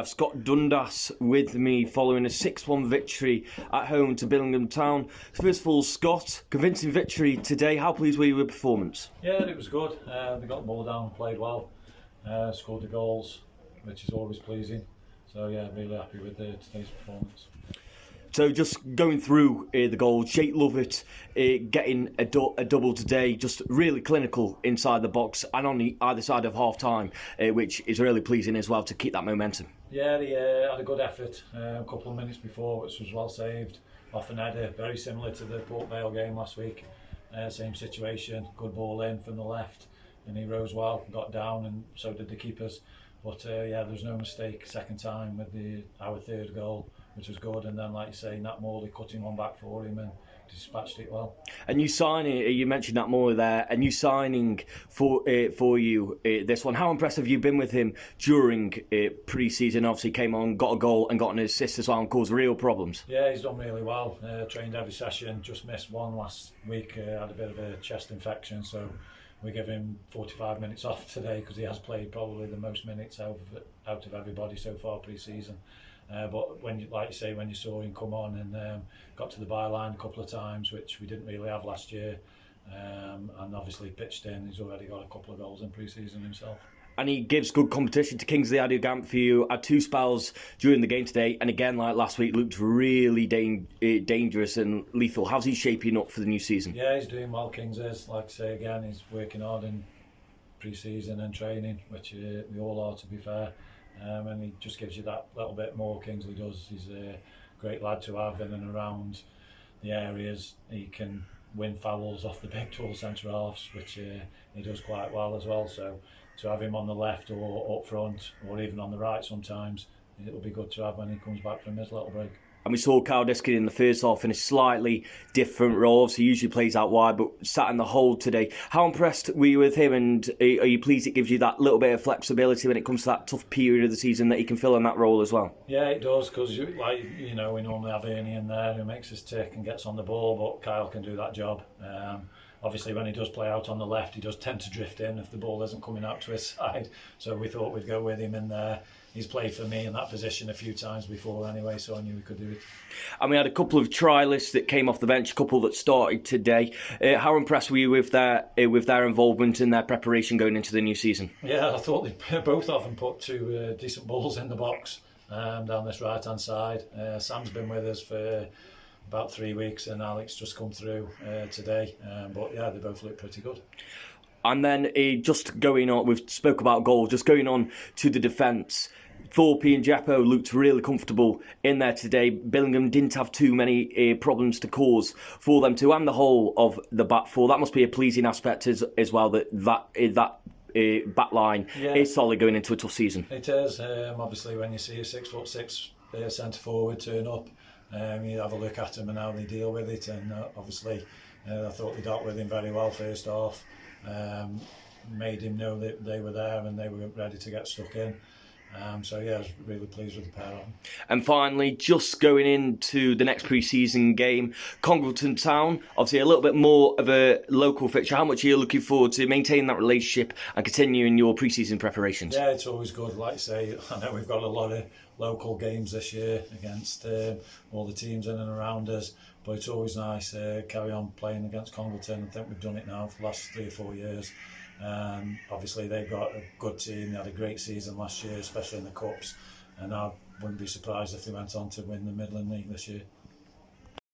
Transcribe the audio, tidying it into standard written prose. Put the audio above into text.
I've Scott Dundas with me following a 6-1 victory at home to Billingham Town. First of all, Scott, convincing victory today. How pleased were you with the performance? Yeah, it was good. They got the ball down, played well, scored the goals, which is always pleasing. So yeah, really happy with today's performance. So just going through the goals, Jake Lovett getting a double today, just really clinical inside the box and on the either side of half time, which is really pleasing as well to keep that momentum. Yeah, they had a good effort a couple of minutes before, which was well saved off an header, very similar to the Port Vale game last week. Same situation, good ball in from the left, and he rose well, got down, and so did the keepers. But yeah, there was no mistake second time with our third goal, which was good. And then, like you say, Nat Morley cutting one back for him and dispatched it well. And you mentioned Nat Morley there, a new signing for you this one. How impressive have you been with him during pre-season? Obviously came on, got a goal and got an assist as well and caused real problems. Yeah, he's done really well. Trained every session, just missed one last week, had a bit of a chest infection, so we give him 45 minutes off today because he has played probably the most minutes out of everybody so far pre-season. But when you saw him come on and got to the byline a couple of times, which we didn't really have last year, and obviously pitched in, he's already got a couple of goals in pre-season himself. And he gives good competition to Kingsley Adugamp for you. Had two spells during the game today, and again, like last week, looked really dangerous and lethal. How's he shaping up for the new season? Yeah, he's doing well, Kings is. Like I say again, he's working hard in pre-season and training, which we all are, to be fair. And he just gives you that little bit more, Kingsley does. He's a great lad to have in and around the areas. He can win fouls off the big tall centre halves, which he does quite well as well. So to have him on the left or up front or even on the right sometimes, it'll be good to have when he comes back from his little break. And we saw Kyle Diskin in the first half in a slightly different role. So he usually plays out wide, but sat in the hole today. How impressed were you with him? And are you pleased it gives you that little bit of flexibility when it comes to that tough period of the season that he can fill in that role as well? Yeah, it does, because we normally have Ernie in there who makes us tick and gets on the ball, but Kyle can do that job. Obviously, when he does play out on the left, he does tend to drift in if the ball isn't coming out to his side. So we thought we'd go with him in there. He's played for me in that position a few times before anyway, so I knew we could do it. And we had a couple of trialists that came off the bench, a couple that started today. How impressed were you with their involvement and their preparation going into the new season? Yeah, I thought both of them put two decent balls in the box down this right-hand side. Sam's been with us for about 3 weeks and Alex just come through today. But yeah, they both look pretty good. And then just going on, we've spoke about goals, just going on to the defence. Thorpe and Jeppo looked really comfortable in there today. Billingham didn't have too many problems to cause for them to, and the whole of the back four. That must be a pleasing aspect as well, that back line is solid going into a tough season. It is. Obviously, when you see a 6'6" centre forward turn up, you have a look at them and how they deal with it. And obviously, I thought they dealt with him very well first half. Made him know that they were there and they were ready to get stuck in. So yeah, I was really pleased with the pair of them. And finally, just going into the next pre-season game, Congleton Town, obviously a little bit more of a local fixture. How much are you looking forward to maintaining that relationship and continuing your pre-season preparations? Yeah, it's always good. Like I say, I know we've got a lot of local games this year against all the teams in and around us, but it's always nice to carry on playing against Congleton. I think we've done it now for the last 3 or 4 years. Obviously they've got a good team. They had a great season last year, especially in the Cups, and I wouldn't be surprised if they went on to win the Midland League this year.